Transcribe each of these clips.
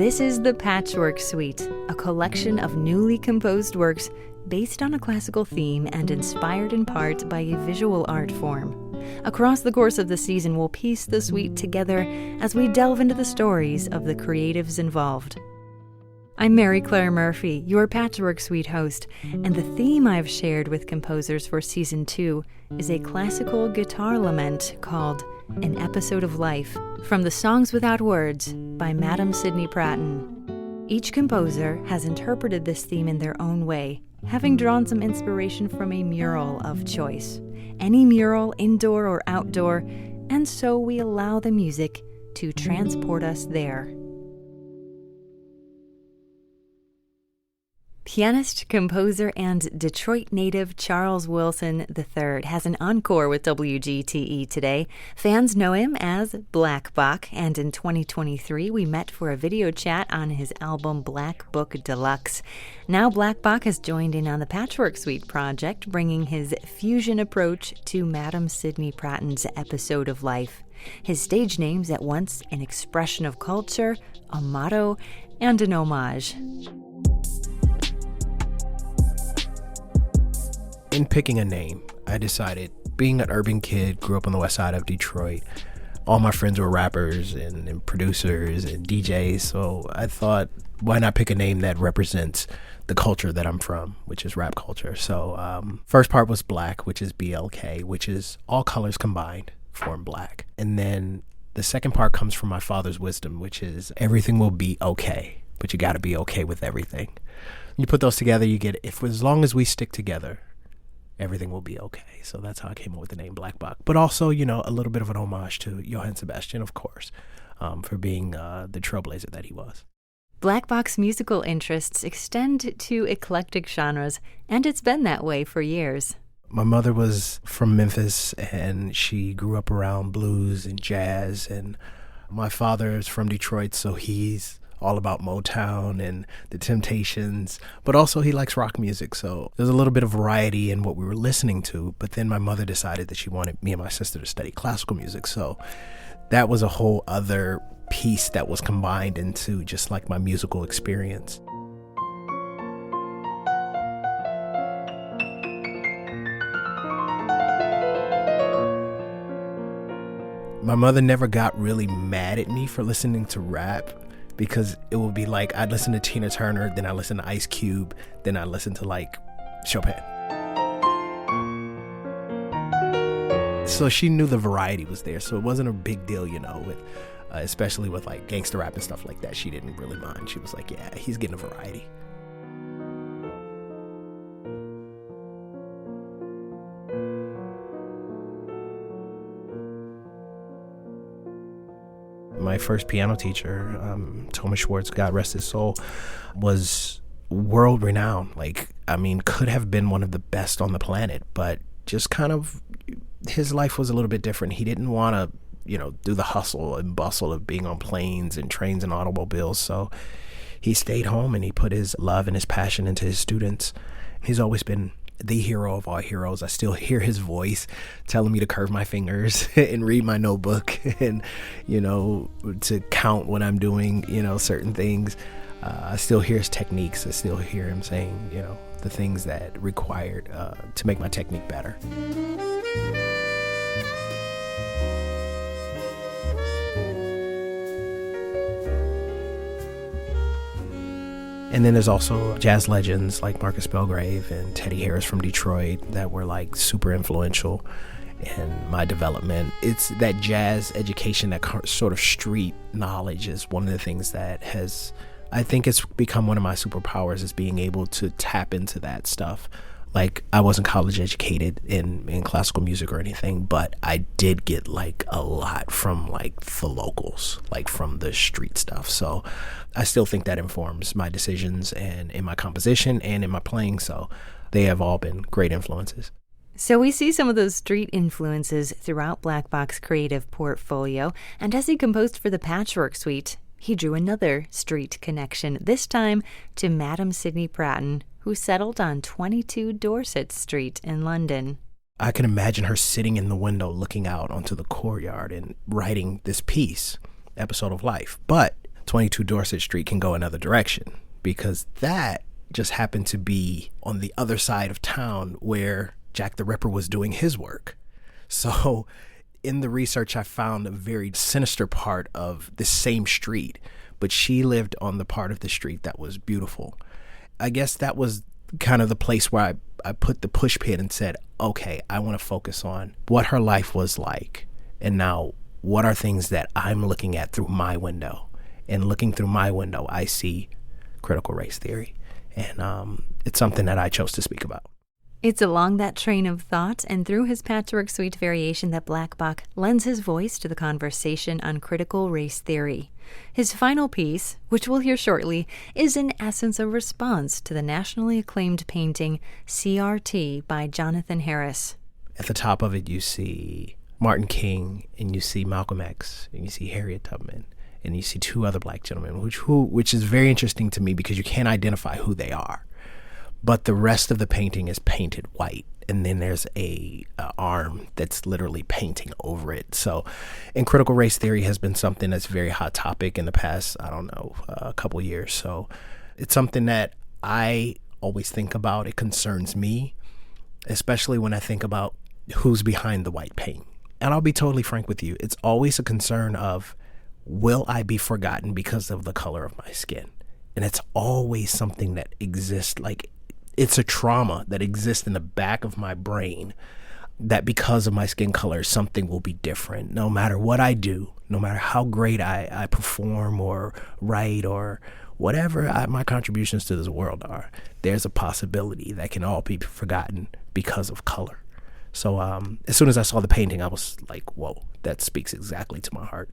This is the Patchwork Suite, a collection of newly composed works based on a classical theme and inspired in part by a visual art form. Across the course of the season, we'll piece the suite together as we delve into the stories of the creatives involved. I'm Mary Claire Murphy, your Patchwork Suite host, and the theme I've shared with composers for Season 2 is a classical guitar lament called An Episode of Life, from the Songs Without Words by Madame Sidney Pratton. Each composer has interpreted this theme in their own way, having drawn some inspiration from a mural of choice. Any mural, indoor or outdoor, and so we allow the music to transport us there. Pianist, composer, and Detroit native Charles Wilson III has an encore with WGTE today. Fans know him as BLKBOK, and in 2023 we met for a video chat on his album Black Book Deluxe. Now BLKBOK has joined in on the Patchwork Suite project, bringing his fusion approach to Madame Sidney Pratton's Episode of Life. His stage name's at once an expression of culture, a motto, and an homage. In picking a name, I decided, being an urban kid, grew up on the west side of Detroit, all my friends were rappers and producers and DJs, so I thought, why not pick a name that represents the culture that I'm from, which is rap culture. So first part was Black, which is BLK, which is all colors combined form black. And then the second part comes from my father's wisdom, which is everything will be okay, but you got to be okay with everything. You put those together, you get, as long as we stick together, everything will be okay. So that's how I came up with the name BLKBOK. But also, a little bit of an homage to Johann Sebastian, of course, for being the trailblazer that he was. BLKBOK's musical interests extend to eclectic genres, and it's been that way for years. My mother was from Memphis, and she grew up around blues and jazz. And my father is from Detroit, so he's all about Motown and the Temptations, but also he likes rock music. So there's a little bit of variety in what we were listening to. But then my mother decided that she wanted me and my sister to study classical music. So that was a whole other piece that was combined into just like my musical experience. My mother never got really mad at me for listening to rap, because it would be like I'd listen to Tina Turner, then I listen to Ice Cube, then I listen to like Chopin. So she knew the variety was there, so it wasn't a big deal, with especially with like gangster rap and stuff like that. She didn't really mind. She was like, yeah, he's getting a variety. My first piano teacher, Thomas Schwartz, God rest his soul, was world renowned. Could have been one of the best on the planet, but just kind of his life was a little bit different. He didn't want to, do the hustle and bustle of being on planes and trains and automobiles. So he stayed home and he put his love and his passion into his students. He's always been the hero of all heroes. I still hear his voice telling me to curve my fingers and read my notebook and, to count when I'm doing, certain things. I still hear his techniques. I still hear him saying, the things that required to make my technique better. And then there's also jazz legends like Marcus Belgrave and Teddy Harris from Detroit that were like super influential in my development. It's that jazz education, that sort of street knowledge is one of the things that I think it's become one of my superpowers, is being able to tap into that stuff. Like, I wasn't college educated in classical music or anything, but I did get like a lot from like the locals, like from the street stuff. So I still think that informs my decisions and in my composition and in my playing. So they have all been great influences. So we see some of those street influences throughout BLKBOK's creative portfolio. And as he composed for the Patchwork Suite, he drew another street connection, this time to Madame Sidney Pratton, who settled on 22 Dorset Street in London. I can imagine her sitting in the window looking out onto the courtyard and writing this piece, Episode of Life. But 22 Dorset Street can go another direction, because that just happened to be on the other side of town where Jack the Ripper was doing his work. So in the research, I found a very sinister part of the same street, but she lived on the part of the street that was beautiful. I guess that was kind of the place where I put the push pin and said, okay, I want to focus on what her life was like. And now, what are things that I'm looking at through my window? And looking through my window, I see critical race theory. And it's something that I chose to speak about. It's along that train of thought and through his Patchwork Suite variation that BLKBOK lends his voice to the conversation on critical race theory. His final piece, which we'll hear shortly, is in essence a response to the nationally acclaimed painting CRT by Jonathan Harris. At the top of it, you see Martin King, and you see Malcolm X, and you see Harriet Tubman, and you see two other black gentlemen, which is very interesting to me because you can't identify who they are. But the rest of the painting is painted white, and then there's a arm that's literally painting over it. So, and critical race theory has been something that's a very hot topic in the past, a couple years. So it's something that I always think about. It concerns me, especially when I think about who's behind the white paint. And I'll be totally frank with you. It's always a concern of, will I be forgotten because of the color of my skin? And it's always something that exists, like, it's a trauma that exists in the back of my brain, that because of my skin color, something will be different. No matter what I do, no matter how great I perform or write or whatever my contributions to this world are, there's a possibility that can all be forgotten because of color. So as soon as I saw the painting, I was like, whoa, that speaks exactly to my heart.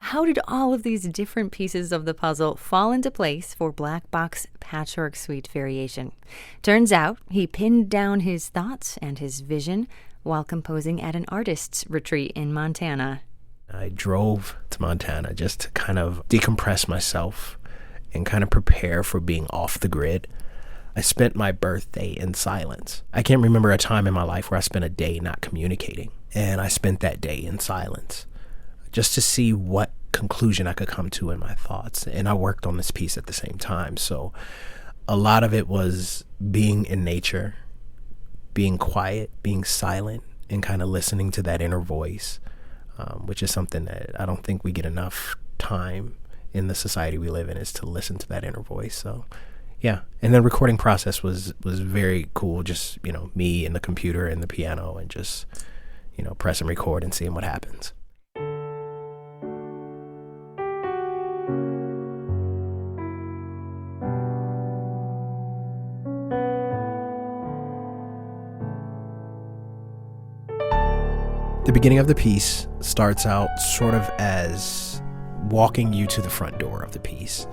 How did all of these different pieces of the puzzle fall into place for BLKBOK's Patchwork Suite variation? Turns out he pinned down his thoughts and his vision while composing at an artist's retreat in Montana. I drove to Montana just to kind of decompress myself and kind of prepare for being off the grid. I spent my birthday in silence. I can't remember a time in my life where I spent a day not communicating, and I spent that day in silence, just to see what conclusion I could come to in my thoughts. And I worked on this piece at the same time. So a lot of it was being in nature, being quiet, being silent, and kind of listening to that inner voice, which is something that I don't think we get enough time in the society we live in, is to listen to that inner voice. So yeah. And the recording process was very cool. Just, me and the computer and the piano and just, press and record and seeing what happens. The beginning of the piece starts out sort of as walking you to the front door of the piece.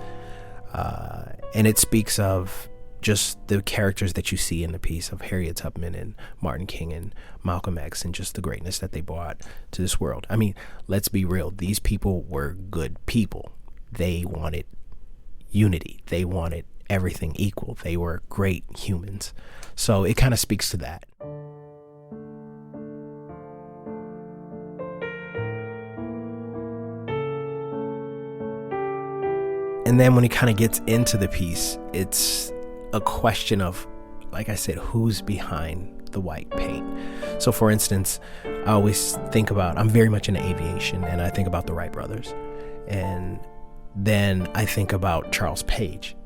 And it speaks of just the characters that you see in the piece of Harriet Tubman and Martin King and Malcolm X, and just the greatness that they brought to this world. I mean, let's be real. These people were good people. They wanted unity. They wanted everything equal. They were great humans. So it kind of speaks to that. And then when he kind of gets into the piece, it's a question of, like I said, who's behind the white paint. So for instance, I always think about, I'm very much into aviation, and I think about the Wright brothers. And then I think about Charles Page,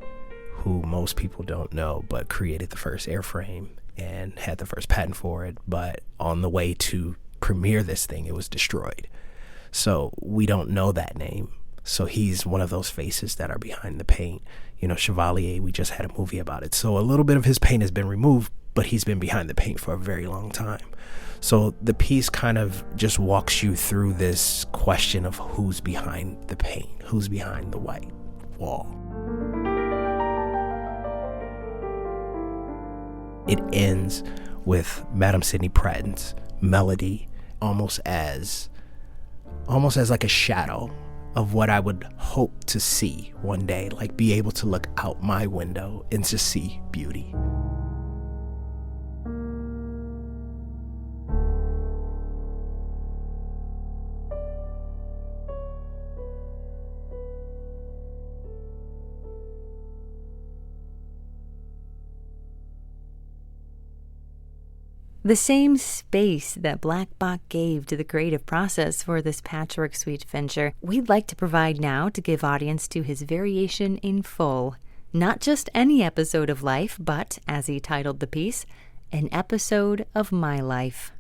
who most people don't know, but created the first airframe and had the first patent for it. But on the way to premiere this thing, it was destroyed. So we don't know that name. So he's one of those faces that are behind the paint. Chevalier, we just had a movie about it. So a little bit of his paint has been removed, but he's been behind the paint for a very long time. So the piece kind of just walks you through this question of who's behind the paint, who's behind the white wall. It ends with Madame Sidney Pratt's melody, almost as like a shadow of what I would hope to see one day, like be able to look out my window and to see beauty. The same space that BLKBOK gave to the creative process for this Patchwork Suite venture, we'd like to provide now to give audience to his variation in full. Not just any episode of life, but, as he titled the piece, an episode of my life.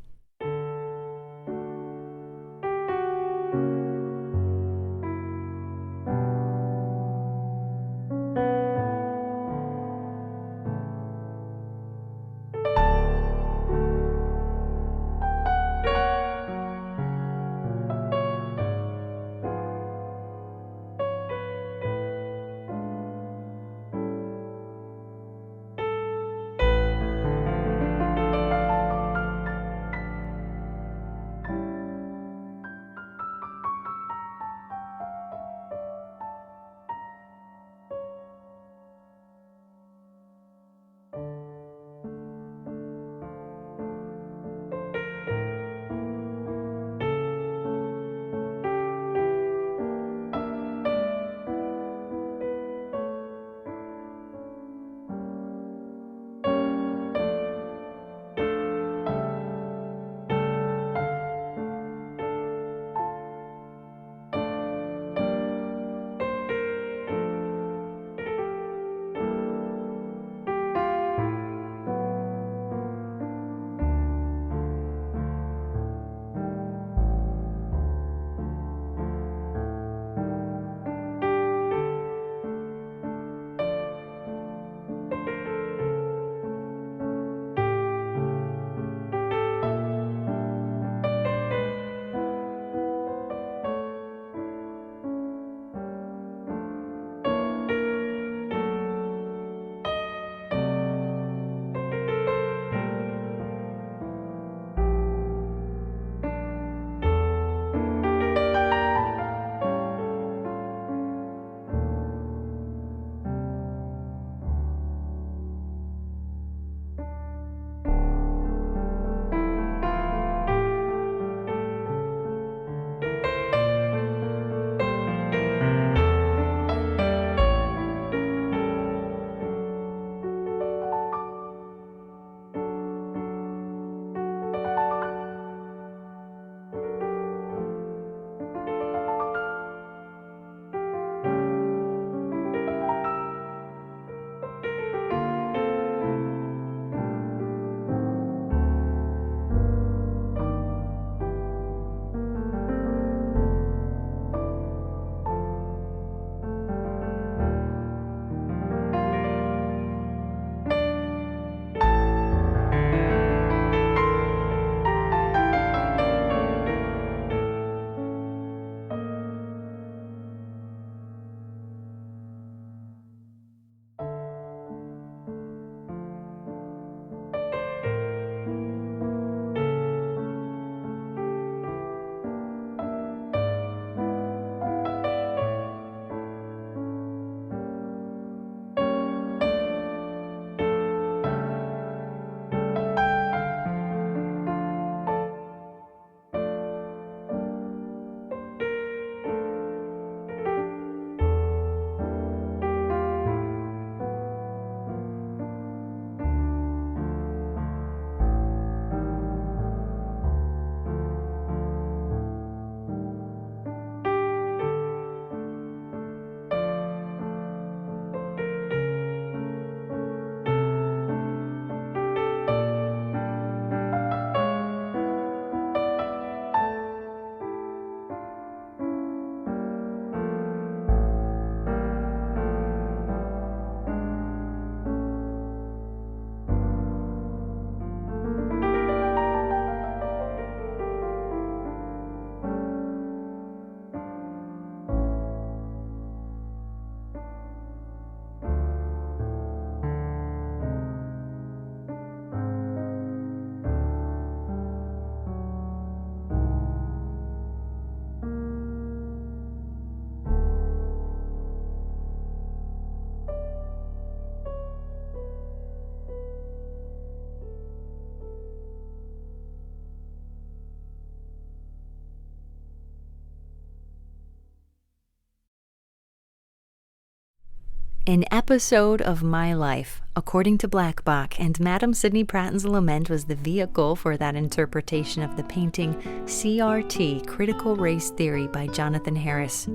An episode of my life, according to BLKBOK, and Madam Sidney Pratton's lament was the vehicle for that interpretation of the painting CRT, Critical Race Theory by Jonathan Harris.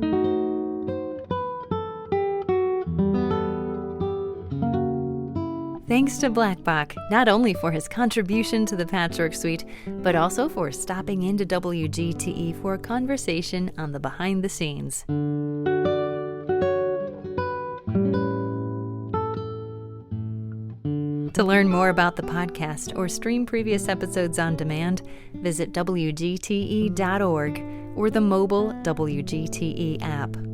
Thanks to BLKBOK, not only for his contribution to the Patchwork Suite, but also for stopping into WGTE for a conversation on the behind the scenes. To learn more about the podcast or stream previous episodes on demand, visit WGTE.org or the mobile WGTE app.